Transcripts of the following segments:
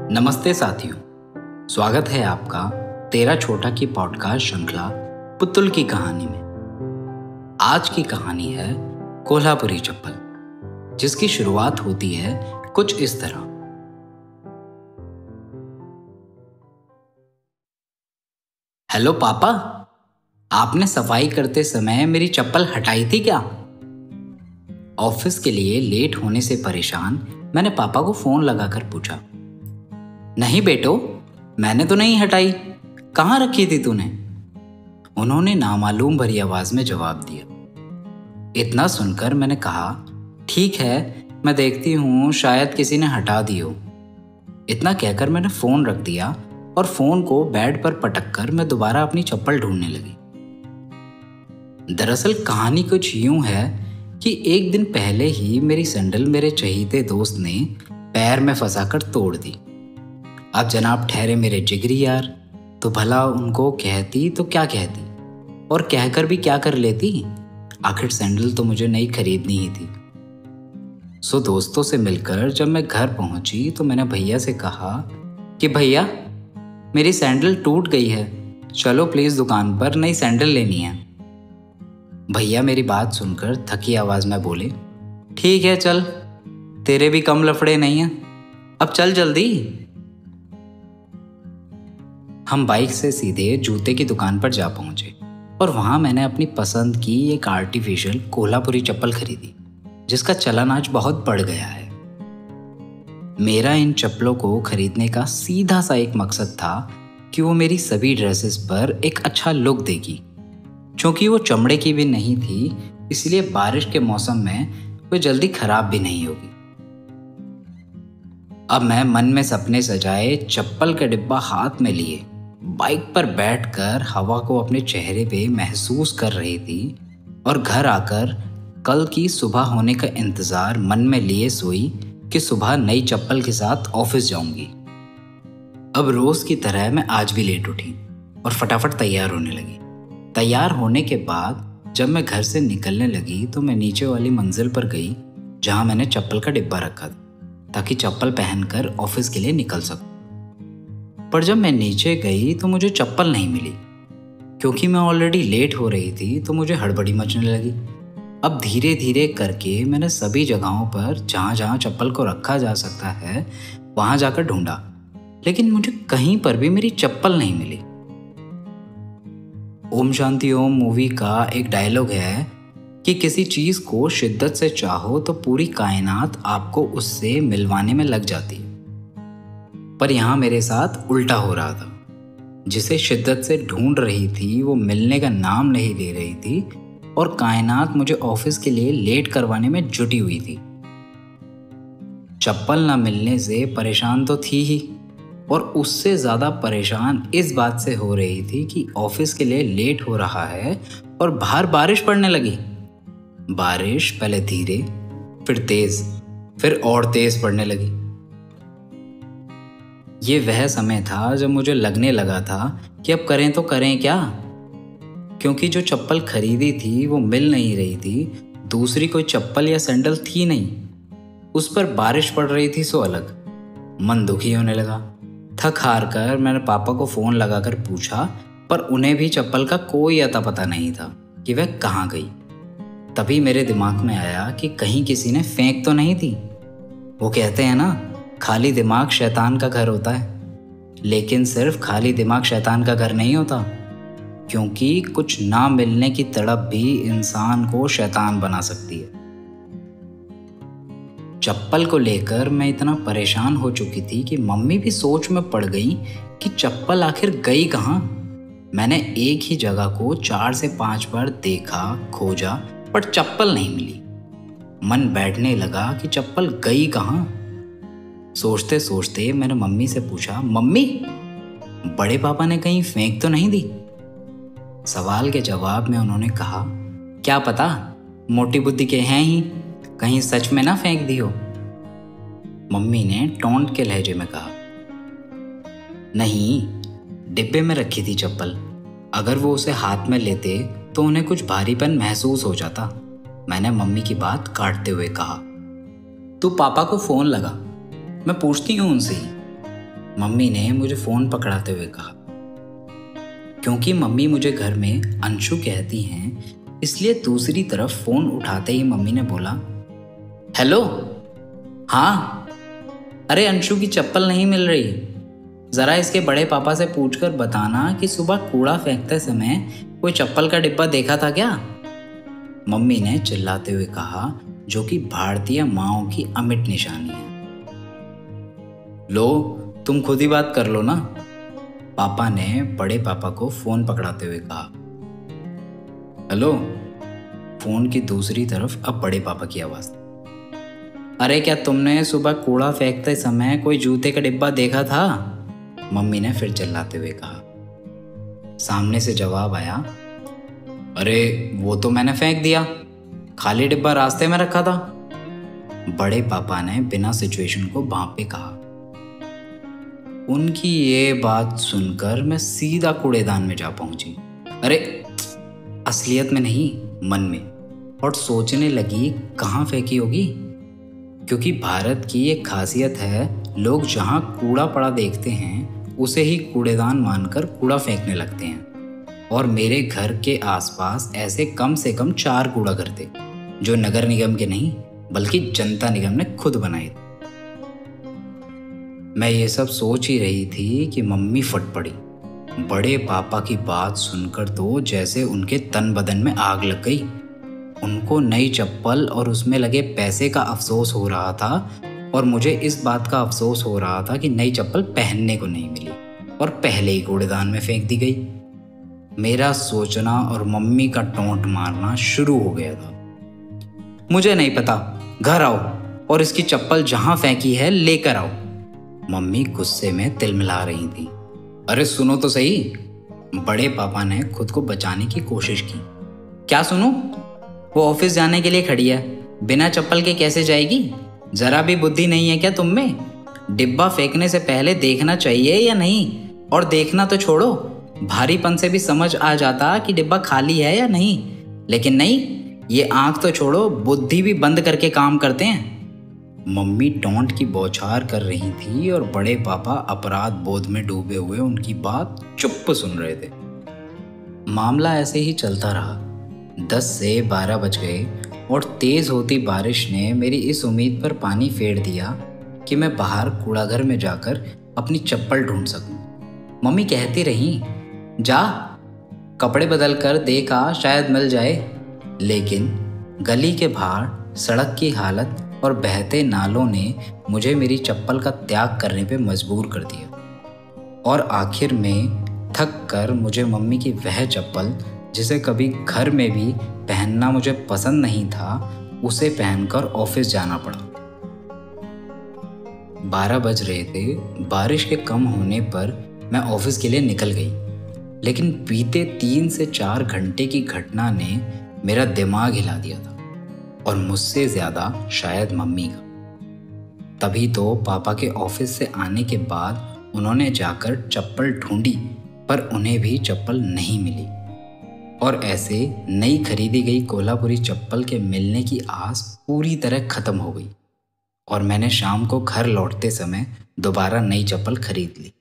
नमस्ते साथियों, स्वागत है आपका तेरा छोटा की पॉडकास्ट श्रृंखला पुतुल की कहानी में। आज की कहानी है कोल्हापुरी चप्पल, जिसकी शुरुआत होती है कुछ इस तरह। हेलो पापा, आपने सफाई करते समय मेरी चप्पल हटाई थी क्या? ऑफिस के लिए लेट होने से परेशान मैंने पापा को फोन लगाकर पूछा। नहीं बेटो, मैंने तो नहीं हटाई, कहाँ रखी थी तूने? उन्होंने नामालूम भरी आवाज में जवाब दिया। इतना सुनकर मैंने कहा, ठीक है, मैं देखती हूँ, शायद किसी ने हटा दी हो। इतना कहकर मैंने फोन रख दिया और फोन को बेड पर पटक कर मैं दोबारा अपनी चप्पल ढूंढने लगी। दरअसल कहानी कुछ यूं है कि एक दिन पहले ही मेरी सैंडल मेरे चहीते दोस्त ने पैर में फंसाकर तोड़ दी। अब जनाब ठहरे मेरे जिगरी यार, तो भला उनको कहती तो क्या कहती, और कहकर भी क्या कर लेती? आखिर सैंडल तो मुझे नई खरीदनी ही थी। सो दोस्तों से मिलकर जब मैं घर पहुंची तो मैंने भैया से कहा कि भैया, मेरी सैंडल टूट गई है, चलो प्लीज दुकान पर नई सैंडल लेनी है। भैया मेरी बात सुनकर थकी आवाज में बोले, ठीक है चल, तेरे भी कम लफड़े नहीं हैं, अब चल जल्दी। हम बाइक से सीधे जूते की दुकान पर जा पहुंचे और वहां मैंने अपनी पसंद की एक आर्टिफिशियल कोल्हापुरी चप्पल खरीदी, जिसका चलन आज बहुत बढ़ गया है। मेरा इन चप्पलों को खरीदने का सीधा सा एक मकसद था कि वो मेरी सभी ड्रेसेस पर एक अच्छा लुक देगी। क्योंकि वो चमड़े की भी नहीं थी, इसलिए बारिश के मौसम में वो जल्दी खराब भी नहीं होगी। अब मैं मन में सपने सजाए चप्पल का डिब्बा हाथ में लिए बाइक पर बैठकर हवा को अपने चेहरे पे महसूस कर रही थी और घर आकर कल की सुबह होने का इंतजार मन में लिए सोई कि सुबह नई चप्पल के साथ ऑफिस जाऊंगी। अब रोज की तरह मैं आज भी लेट उठी और फटाफट तैयार होने लगी। तैयार होने के बाद जब मैं घर से निकलने लगी तो मैं नीचे वाली मंजिल पर गई जहां मैंने चप्पल का डिब्बा रखा था, ताकि चप्पल पहनकर ऑफिस के लिए निकल सकूं। पर जब मैं नीचे गई तो मुझे चप्पल नहीं मिली। क्योंकि मैं ऑलरेडी लेट हो रही थी तो मुझे हड़बड़ी मचने लगी। अब धीरे धीरे करके मैंने सभी जगहों पर जहाँ जहाँ चप्पल को रखा जा सकता है वहां जाकर ढूंढा, लेकिन मुझे कहीं पर भी मेरी चप्पल नहीं मिली। ओम शांति ओम मूवी का एक डायलॉग है कि किसी चीज को शिद्दत से चाहो तो पूरी कायनात आपको उससे मिलवाने में लग जाती है। पर यहाँ मेरे साथ उल्टा हो रहा था। जिसे शिद्दत से ढूंढ रही थी वो मिलने का नाम नहीं ले रही थी और कायनात मुझे ऑफिस के लिए लेट करवाने में जुटी हुई थी। चप्पल न मिलने से परेशान तो थी ही, और उससे ज्यादा परेशान इस बात से हो रही थी कि ऑफिस के लिए लेट हो रहा है और बाहर बारिश पड़ने लगी। बारिश पहले धीरे, फिर तेज, फिर और तेज पड़ने लगी। ये वह समय था जब मुझे लगने लगा था कि अब करें तो करें क्या, क्योंकि जो चप्पल खरीदी थी वो मिल नहीं रही थी, दूसरी कोई चप्पल या सैंडल थी नहीं, उस पर बारिश पड़ रही थी सो अलग। मन दुखी होने लगा। थक हार कर मैंने पापा को फोन लगाकर पूछा, पर उन्हें भी चप्पल का कोई अता पता नहीं था कि वह कहाँ गई। तभी मेरे दिमाग में आया कि कहीं किसी ने फेंक तो नहीं थी। वो कहते हैं ना, खाली दिमाग शैतान का घर होता है, लेकिन सिर्फ खाली दिमाग शैतान का घर नहीं होता, क्योंकि कुछ ना मिलने की तड़प भी इंसान को शैतान बना सकती है। चप्पल को लेकर मैं इतना परेशान हो चुकी थी कि मम्मी भी सोच में पड़ गई कि चप्पल आखिर गई कहाँ। मैंने एक ही जगह को 4 से 5 बार देखा, खोजा, पर चप्पल नहीं मिली। मन बैठने लगा कि चप्पल गई कहाँ। सोचते सोचते मैंने मम्मी से पूछा, मम्मी, बड़े पापा ने कहीं फेंक तो नहीं दी? सवाल के जवाब में उन्होंने कहा, क्या पता, मोटी बुद्धि के हैं ही, कहीं सच में ना फेंक दी हो। मम्मी ने टोंट के लहजे में कहा, नहीं, डिब्बे में रखी थी चप्पल, अगर वो उसे हाथ में लेते तो उन्हें कुछ भारीपन महसूस हो जाता। मैंने मम्मी की बात काटते हुए कहा, तू पापा को फोन लगा, मैं पूछती हूँ उनसे ही। मम्मी ने मुझे फ़ोन पकड़ाते हुए कहा। क्योंकि मम्मी मुझे घर में अंशु कहती हैं, इसलिए दूसरी तरफ फ़ोन उठाते ही मम्मी ने बोला, हेलो। हाँ, अरे अंशु की चप्पल नहीं मिल रही, ज़रा इसके बड़े पापा से पूछकर बताना कि सुबह कूड़ा फेंकते समय कोई चप्पल का डिब्बा देखा था क्या? मम्मी ने चिल्लाते हुए कहा, जो कि भारतीय माँओं की अमिट निशानी है। लो, तुम खुद ही बात कर लो ना, पापा ने बड़े पापा को फ़ोन पकड़ाते हुए कहा। हेलो। फ़ोन की दूसरी तरफ अब बड़े पापा की आवाज़। अरे क्या तुमने सुबह कूड़ा फेंकते समय कोई जूते का डिब्बा देखा था? मम्मी ने फिर चिल्लाते हुए कहा। सामने से जवाब आया, अरे वो तो मैंने फेंक दिया, खाली डिब्बा रास्ते में रखा था। बड़े पापा ने बिना सिचुएशन को भांपे कहा। उनकी ये बात सुनकर मैं सीधा कूड़ेदान में जा पहुंची। अरे असलियत में नहीं, मन में, और सोचने लगी कहाँ फेंकी होगी, क्योंकि भारत की एक खासियत है, लोग जहाँ कूड़ा पड़ा देखते हैं उसे ही कूड़ेदान मानकर कूड़ा फेंकने लगते हैं। और मेरे घर के आसपास ऐसे कम से कम 4 कूड़ाघर थे, जो नगर निगम के नहीं बल्कि जनता निगम ने खुद बनाए थे। मैं ये सब सोच ही रही थी कि मम्मी फट पड़ी। बड़े पापा की बात सुनकर तो जैसे उनके तन बदन में आग लग गई। उनको नई चप्पल और उसमें लगे पैसे का अफसोस हो रहा था, और मुझे इस बात का अफसोस हो रहा था कि नई चप्पल पहनने को नहीं मिली और पहले ही कूड़ेदान में फेंक दी गई। मेरा सोचना और मम्मी का टोंट मारना शुरू हो गया था। मुझे नहीं पता, घर आओ और इसकी चप्पल जहां फेंकी है लेकर आओ। मम्मी गुस्से में तिलमिला रही थी। अरे सुनो तो सही। बड़े पापा ने खुद को बचाने की कोशिश की। क्या सुनो? वो ऑफिस जाने के लिए खड़ी है, बिना चप्पल के कैसे जाएगी? जरा भी बुद्धि नहीं है क्या तुम में? डिब्बा फेंकने से पहले देखना चाहिए या नहीं? और देखना तो छोड़ो, भारीपन से भी समझ आ जाता कि डिब्बा खाली है या नहीं, लेकिन नहीं, ये आंख तो छोड़ो, बुद्धि भी बंद करके काम करते हैं। मम्मी टोंट की बौछार कर रही थी और बड़े पापा अपराध बोध में डूबे हुए उनकी बात चुप सुन रहे थे। मामला ऐसे ही चलता रहा। 10 से 12 बज गए और तेज होती बारिश ने मेरी इस उम्मीद पर पानी फेर दिया कि मैं बाहर कूड़ाघर में जाकर अपनी चप्पल ढूंढ सकूं। मम्मी कहती रही, जा कपड़े बदल कर देखा, शायद मिल जाए। लेकिन गली के बाहर सड़क की हालत और बहते नालों ने मुझे मेरी चप्पल का त्याग करने पे मजबूर कर दिया। और आखिर में थक कर मुझे मम्मी की वह चप्पल, जिसे कभी घर में भी पहनना मुझे पसंद नहीं था, उसे पहनकर ऑफिस जाना पड़ा। 12 बज रहे थे। बारिश के कम होने पर मैं ऑफिस के लिए निकल गई, लेकिन बीते 3 से 4 घंटे की घटना ने मेरा दिमाग हिला दिया था, और मुझसे ज़्यादा शायद मम्मी का। तभी तो पापा के ऑफिस से आने के बाद उन्होंने जाकर चप्पल ढूंढी, पर उन्हें भी चप्पल नहीं मिली। और ऐसे नई खरीदी गई कोल्हापुरी चप्पल के मिलने की आस पूरी तरह खत्म हो गई, और मैंने शाम को घर लौटते समय दोबारा नई चप्पल खरीद ली।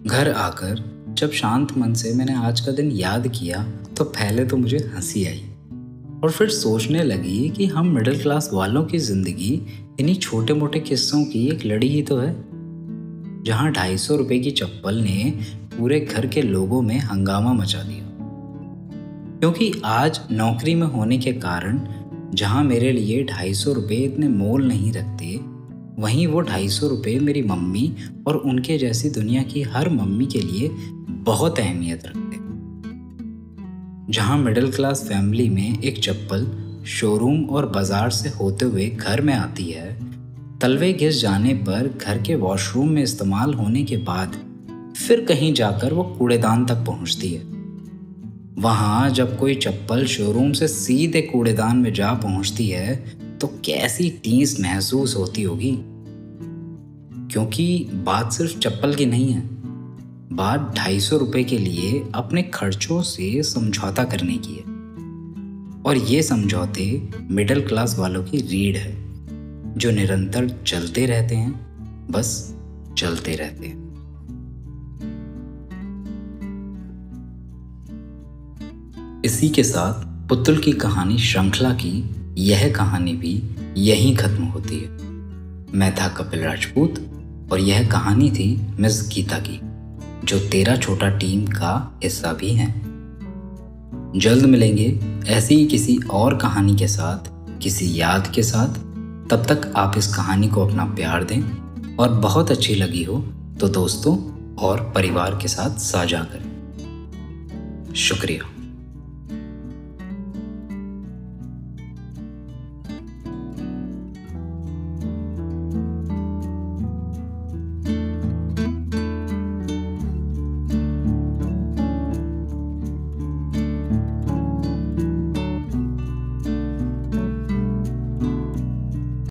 घर आकर जब शांत मन से मैंने आज का दिन याद किया, तो पहले तो मुझे हंसी आई, और फिर सोचने लगी कि हम मिडिल क्लास वालों की ज़िंदगी इन्हीं छोटे मोटे किस्सों की एक लड़ी ही तो है, जहाँ 250 रुपये की चप्पल ने पूरे घर के लोगों में हंगामा मचा दिया। क्योंकि आज नौकरी में होने के कारण जहाँ मेरे लिए 250 रुपये इतने मोल नहीं रखते, वहीं वो 250 रुपये मेरी मम्मी और उनके जैसी दुनिया की हर मम्मी के लिए बहुत अहमियत रखते। जहाँ मिडिल क्लास फैमिली में एक चप्पल शोरूम और बाजार से होते हुए घर में आती है, तलवे घिस जाने पर घर के वॉशरूम में इस्तेमाल होने के बाद फिर कहीं जाकर वो कूड़ेदान तक पहुंचती है। वहाँ जब कोई चप्पल शोरूम से सीधे कूड़ेदान में जा पहुंचती है, तो कैसी टीस महसूस होती होगी। क्योंकि बात सिर्फ चप्पल की नहीं है, बात 250 रुपये के लिए अपने खर्चों से समझौता करने की है। और ये समझौते मिडिल क्लास वालों की रीढ़ है, जो निरंतर चलते रहते हैं बस चलते रहते हैं। इसी के साथ पुतुल की कहानी श्रृंखला की यह कहानी भी यहीं खत्म होती है। मैं था कपिल राजपूत और यह कहानी थी मिस गीता की, जो तेरा छोटा टीम का हिस्सा भी हैं। जल्द मिलेंगे ऐसी ही किसी और कहानी के साथ, किसी याद के साथ। तब तक आप इस कहानी को अपना प्यार दें और बहुत अच्छी लगी हो तो दोस्तों और परिवार के साथ साझा करें। शुक्रिया।